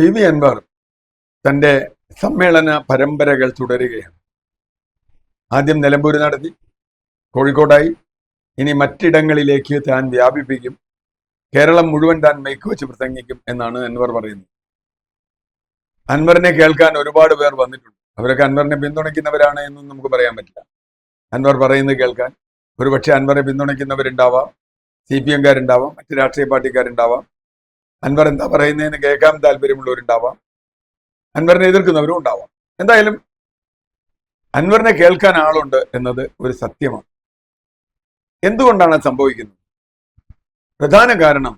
PV. Anwar തന്റെ സമ്മേളന പരമ്പരകൾ തുടരുകയാണ്. ആദ്യം നിലമ്പൂർ നടത്തി, കോഴിക്കോടായി, ഇനി മറ്റിടങ്ങളിലേക്ക് താൻ വ്യാപിപ്പിക്കും, കേരളം മുഴുവൻ താൻ മൈക്ക് വെച്ച് പ്രസംഗിക്കും എന്നാണ് അൻവർ പറയുന്നത്. അൻവറിനെ കേൾക്കാൻ ഒരുപാട് പേർ വന്നിട്ടുണ്ട്. അവരൊക്കെ അൻവറിനെ പിന്തുണയ്ക്കുന്നവരാണ് എന്നും നമുക്ക് പറയാൻ പറ്റില്ല. അൻവർ പറയുന്നത് കേൾക്കാൻ ഒരുപക്ഷെ അൻവറെ പിന്തുണയ്ക്കുന്നവരുണ്ടാവാം, CPM-കാരുണ്ടാവാം, മറ്റ് രാഷ്ട്രീയ പാർട്ടിക്കാരുണ്ടാവാം, അൻവർ എന്താ പറയുന്നതെന്ന് കേൾക്കാൻ താല്പര്യമുള്ളവരുണ്ടാവാം, അൻവറിനെ എതിർക്കുന്നവരും ഉണ്ടാവാം. എന്തായാലും അൻവറിനെ കേൾക്കാൻ ആളുണ്ട് എന്നത് ഒരു സത്യമാണ്. എന്തുകൊണ്ടാണ് സംഭവിക്കുന്നത്? പ്രധാന കാരണം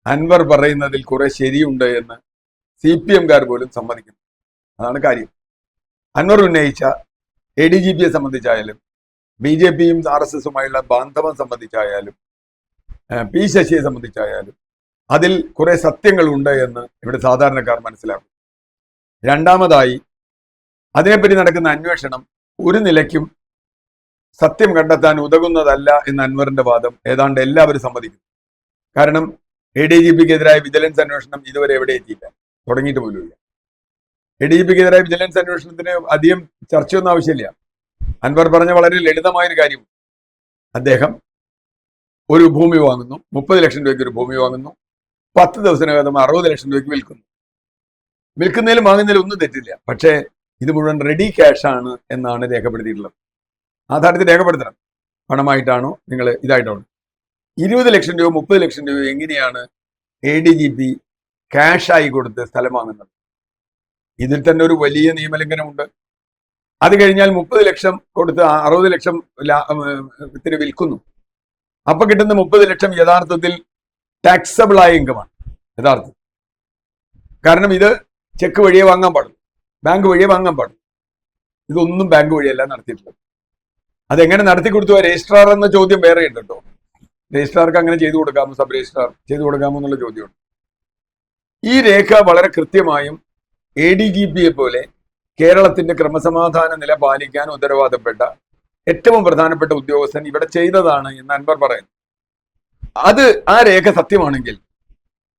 അൻവർ പറയുന്നതിൽ കുറെ ശരിയുണ്ട് എന്ന് CPM-കാർ പോലും സമ്മതിക്കുന്നു. അതാണ് കാര്യം. അൻവർ ഉന്നയിച്ച ADGP-യെ സംബന്ധിച്ചായാലും BJP-യും RSS-ഉമായുള്ള ബാന്ധവം സംബന്ധിച്ചായാലും P. ശശിയെ സംബന്ധിച്ചായാലും അതിൽ കുറെ സത്യങ്ങളുണ്ട് എന്ന് ഇവിടെ സാധാരണക്കാർ മനസ്സിലാക്കും. രണ്ടാമതായി, അതിനെപ്പറ്റി നടക്കുന്ന അന്വേഷണം ഒരു നിലയ്ക്കും സത്യം കണ്ടെത്താൻ ഉതകുന്നതല്ല എന്ന അൻവറിന്റെ വാദം ഏതാണ്ട് എല്ലാവരും സമ്മതിക്കുന്നു. കാരണം ADGP-ക്കെതിരായ വിജിലൻസ് അന്വേഷണം ഇതുവരെ എവിടെ എത്തിയില്ല, തുടങ്ങിയിട്ട് പോലുമില്ല. ADGP-ക്കെതിരായ വിജിലൻസ് അന്വേഷണത്തിന് അധികം ചർച്ചയൊന്നും ആവശ്യമില്ല. അൻവർ പറഞ്ഞ വളരെ ലളിതമായൊരു കാര്യം, അദ്ദേഹം ഒരു ഭൂമി വാങ്ങുന്നു, 30 ലക്ഷം രൂപയ്ക്ക് ഒരു ഭൂമി വാങ്ങുന്നു, 10 ദിവസത്തിനകം 60 ലക്ഷം രൂപയ്ക്ക് വിൽക്കുന്നു. വിൽക്കുന്നതിലും വാങ്ങുന്നതിലും ഒന്നും തെറ്റില്ല. പക്ഷേ ഇത് മുഴുവൻ റെഡി ക്യാഷ് ആണ് എന്നാണ് രേഖപ്പെടുത്തിയിട്ടുള്ളത്. ആധാരത്തിൽ രേഖപ്പെടുത്തണം, പണമായിട്ടാണോ നിങ്ങൾ ഇതായിട്ടാണോ. 20 ലക്ഷം രൂപ 30 ലക്ഷം രൂപ എങ്ങനെയാണ് ADGP ക്യാഷായി കൊടുത്ത് സ്ഥലം വാങ്ങുന്നത്? ഇതിൽ തന്നെ ഒരു വലിയ നിയമലംഘനമുണ്ട്. അത് കഴിഞ്ഞാൽ 30 ലക്ഷം കൊടുത്ത് 60 ലക്ഷം ത്തിന് വിൽക്കുന്നു. അപ്പൊ കിട്ടുന്ന 30 ലക്ഷം യഥാർത്ഥത്തിൽ ടാക്സബിൾ ആയ ഇൻകമാണ് യഥാർത്ഥത്തിൽ. കാരണം ഇത് ചെക്ക് വഴിയെ വാങ്ങാൻ പാടും, ബാങ്ക് വഴിയെ വാങ്ങാൻ പാടും. ഇതൊന്നും ബാങ്ക് വഴിയല്ല നടത്തിയിട്ടുള്ളത്. അതെങ്ങനെ നടത്തി കൊടുത്തു? രജിസ്ട്രാർ എന്ന ചോദ്യം വേറെ ഉണ്ട് കേട്ടോ. രജിസ്ട്രാർക്ക് അങ്ങനെ ചെയ്തു കൊടുക്കാമോ, സബ് രജിസ്ട്രാർ ചെയ്തു കൊടുക്കാമോ എന്നുള്ള ചോദ്യമുണ്ട്. ഈ രേഖ വളരെ കൃത്യമായും ADGP-യെ പോലെ കേരളത്തിന്റെ ക്രമസമാധാന നില പാലിക്കാൻ ഉത്തരവാദപ്പെട്ട ഏറ്റവും പ്രധാനപ്പെട്ട ഉദ്യോഗസ്ഥൻ ഇവിടെ ചെയ്തതാണ് എന്ന് അൻവർ പറയുന്നു. ആ രേഖ സത്യമാണെങ്കിൽ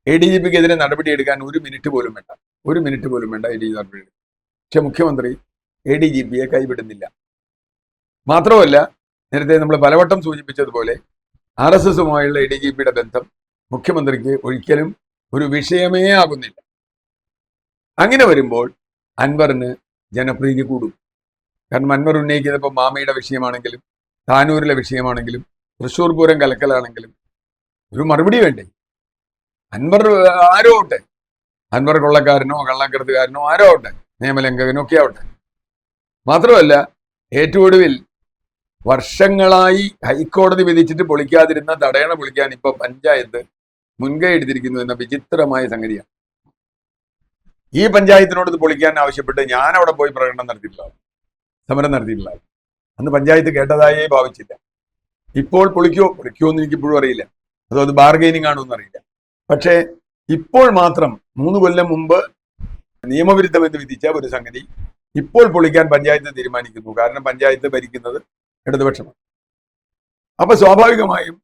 ADGP-ക്കെതിരെ നടപടിയെടുക്കാൻ ഒരു മിനിറ്റ് പോലും വേണ്ട ADGP നടപടി. പക്ഷെ മുഖ്യമന്ത്രി ADGP-യെ കൈവിടുന്നില്ല. മാത്രമല്ല, നേരത്തെ നമ്മൾ പലവട്ടം സൂചിപ്പിച്ചതുപോലെ RSS-ഉമായുള്ള ADGP-യുടെ ബന്ധം മുഖ്യമന്ത്രിക്ക് ഒരിക്കലും ഒരു വിഷയമേ ആകുന്നില്ല. അങ്ങനെ വരുമ്പോൾ അൻവറിന് ജനപ്രീതി കൂടും. കാരണം അൻവർ ഉന്നയിക്കുന്നപ്പോൾ മാമയുടെ വിഷയമാണെങ്കിലും താനൂരിലെ വിഷയമാണെങ്കിലും തൃശ്ശൂർ പൂരം കലക്കലാണെങ്കിലും ഒരു മറുപടി വേണ്ടേ? അൻവർ ആരോ ആവട്ടെ, അൻവർ കൊള്ളക്കാരനോ കള്ളക്കടത്തുകാരനോ ആരോ ആവട്ടെ, നിയമലംഘകനോ ഒക്കെ ആവട്ടെ. മാത്രമല്ല, ഏറ്റവും ഒടുവിൽ വർഷങ്ങളായി ഹൈക്കോടതി വിധിച്ചിട്ട് പൊളിക്കാതിരുന്ന തടയണ പൊളിക്കാൻ ഇപ്പൊ പഞ്ചായത്ത് മുൻകൈ എടുത്തിരിക്കുന്നു എന്ന വിചിത്രമായ സംഗതിയാണ്. ഈ പഞ്ചായത്തിനോട് ഇത് പൊളിക്കാൻ ആവശ്യപ്പെട്ട് ഞാൻ അവിടെ പോയി പ്രകടനം നടത്തിയിട്ടുള്ള, സമരം നടത്തിയിട്ടുള്ള, അന്ന് പഞ്ചായത്ത് കേട്ടതായേ ഭാവിച്ചില്ല. ഇപ്പോൾ പൊളിക്കോ എന്ന് എനിക്കിപ്പോഴും അറിയില്ല. അതോ അത് ബാർഗെയിനിങ് ആണോ എന്നറിയില്ല. പക്ഷേ ഇപ്പോൾ മാത്രം 3 കൊല്ലം മുമ്പ് നിയമവിരുദ്ധമെന്ന് വിധിച്ച ഒരു സംഗതി ഇപ്പോൾ പൊളിക്കാൻ പഞ്ചായത്ത് തീരുമാനിക്കുന്നു. കാരണം പഞ്ചായത്ത് ഭരിക്കുന്നത് ഇടതുപക്ഷമാണ്. അപ്പൊ സ്വാഭാവികമായും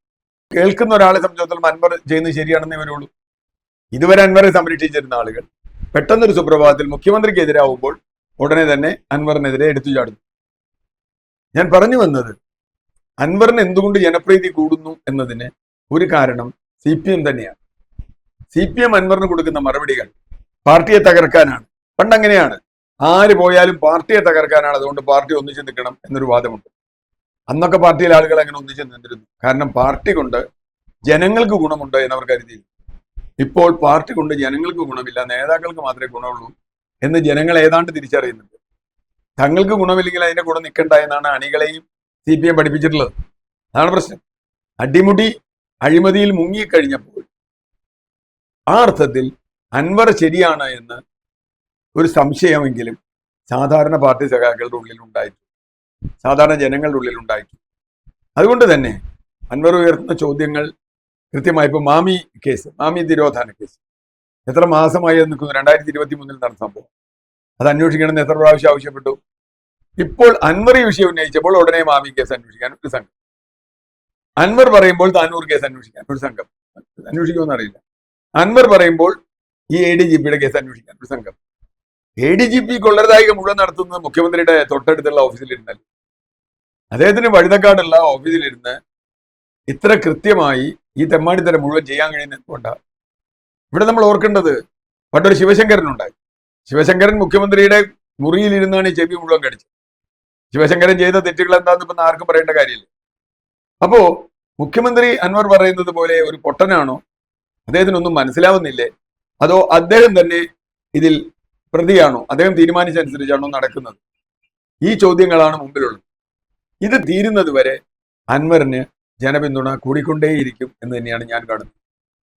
കേൾക്കുന്ന ഒരാളെ സംബന്ധിച്ചിടത്തോളം അൻവർ ചെയ്യുന്നത് ശരിയാണെന്നേ വരുള്ളൂ. ഇതുവരെ അൻവറെ സംരക്ഷിച്ചിരുന്ന ആളുകൾ പെട്ടെന്നൊരു സുപ്രഭാതത്തിൽ മുഖ്യമന്ത്രിക്കെതിരാവുമ്പോൾ ഉടനെ തന്നെ അൻവറിനെതിരെ എടുത്തു ചാടുന്നു. ഞാൻ പറഞ്ഞു വന്നത്, അൻവറിന് എന്തുകൊണ്ട് ജനപ്രീതി കൂടുന്നു എന്നതിന് ഒരു കാരണം CPM തന്നെയാണ്. CPM അൻവറിന് കൊടുക്കുന്ന മറുപടികൾ പാർട്ടിയെ തകർക്കാനാണ്. പണ്ടങ്ങനെയാണ്, ആര് പോയാലും പാർട്ടിയെ തകർക്കാനാണ്, അതുകൊണ്ട് പാർട്ടി ഒന്നിച്ചു നിൽക്കണം എന്നൊരു വാദമുണ്ട്. അന്നൊക്കെ പാർട്ടിയിലെ ആളുകൾ അങ്ങനെ ഒന്നിച്ചു നിന്നിരുന്നു. കാരണം പാർട്ടി കൊണ്ട് ജനങ്ങൾക്ക് ഗുണമുണ്ട് എന്നവർ കരുതിയിരുന്നു. ഇപ്പോൾ പാർട്ടി കൊണ്ട് ജനങ്ങൾക്ക് ഗുണമില്ല, നേതാക്കൾക്ക് മാത്രമേ ഗുണമുള്ളൂ എന്ന് ജനങ്ങൾ ഏതാണ്ട് തിരിച്ചറിയുന്നുണ്ട്. തങ്ങൾക്ക് ഗുണമില്ലെങ്കിൽ അതിന്റെ കൂടെ നിൽക്കണ്ട എന്നാണ് അണികളെയും CPM പഠിപ്പിച്ചിട്ടുള്ളത്. അതാണ് പ്രശ്നം. അടിമുടി അഴിമതിയിൽ മുങ്ങിക്കഴിഞ്ഞപ്പോൾ ആ അർത്ഥത്തിൽ അൻവർ ശരിയാണ് എന്ന് ഒരു സംശയമെങ്കിലും സാധാരണ പാർട്ടി സഖാക്കളുടെ ഉള്ളിൽ ഉണ്ടായിട്ടുണ്ട്, സാധാരണ ജനങ്ങളുടെ ഉള്ളിൽ ഉണ്ടായിട്ടുണ്ട്. അതുകൊണ്ട് തന്നെ അൻവർ ഉയർത്തുന്ന ചോദ്യങ്ങൾ കൃത്യമായി, ഇപ്പൊ മാമി കേസ്, മാമി തിരോധാന കേസ് എത്ര മാസമായി നിൽക്കുന്നു? 2023 നടന്ന സംഭവം. അത് അന്വേഷിക്കണമെന്ന് എത്ര പ്രാവശ്യം ആവശ്യപ്പെട്ടു? ഇപ്പോൾ അൻവർ ഈ വിഷയം ഉന്നയിച്ചപ്പോൾ ഉടനെ മാമി കേസ് അന്വേഷിക്കാൻ ഒരു സംഘം, അൻവർ പറയുമ്പോൾ താനൂർ കേസ് അന്വേഷിക്കാൻ ഒരു സംഘം. അന്വേഷിക്കുമെന്ന് അറിയില്ല. അൻവർ പറയുമ്പോൾ ഈ ADGP-യുടെ കേസ് അന്വേഷിക്കാൻ ഒരു സംഘം. ADGP കൊള്ളരുതായിക മുഴുവൻ നടത്തുന്നത് മുഖ്യമന്ത്രിയുടെ തൊട്ടടുത്തുള്ള ഓഫീസിലിരുന്നല്ല. അദ്ദേഹത്തിന് വഴുതക്കാടുള്ള ഓഫീസിലിരുന്ന് ഇത്ര കൃത്യമായി ഈ തെമ്മാടിത്തരം മുഴുവൻ ചെയ്യാൻ കഴിയുന്ന എന്തുകൊണ്ടാണ്? ഇവിടെ നമ്മൾ ഓർക്കേണ്ടത് പണ്ടൊരു ശിവശങ്കരനുണ്ടായി. ശിവശങ്കരൻ മുഖ്യമന്ത്രിയുടെ മുറിയിലിരുന്നാണ് ഈ ചെവി മുഴുവൻ കടിച്ചത്. ശിവശങ്കരൻ ചെയ്ത തെറ്റുകൾ എന്താണെന്ന് ഇപ്പം ആർക്കും പറയേണ്ട കാര്യമില്ല. അപ്പോ മുഖ്യമന്ത്രി അൻവർ പറയുന്നത് പോലെ ഒരു പൊട്ടനാണോ? അദ്ദേഹത്തിനൊന്നും മനസ്സിലാവുന്നില്ലേ? അതോ അദ്ദേഹം തന്നെ ഇതിൽ പ്രതിയാണോ? അദ്ദേഹം തീരുമാനിച്ചനുസരിച്ചാണോ നടക്കുന്നത്? ഈ ചോദ്യങ്ങളാണ് മുമ്പിലുള്ളത്. ഇത് തീരുന്നത് വരെ അൻവറിന് ജനപിന്തുണ കൂടിക്കൊണ്ടേയിരിക്കും എന്ന് തന്നെയാണ് ഞാൻ കാണുന്നത്.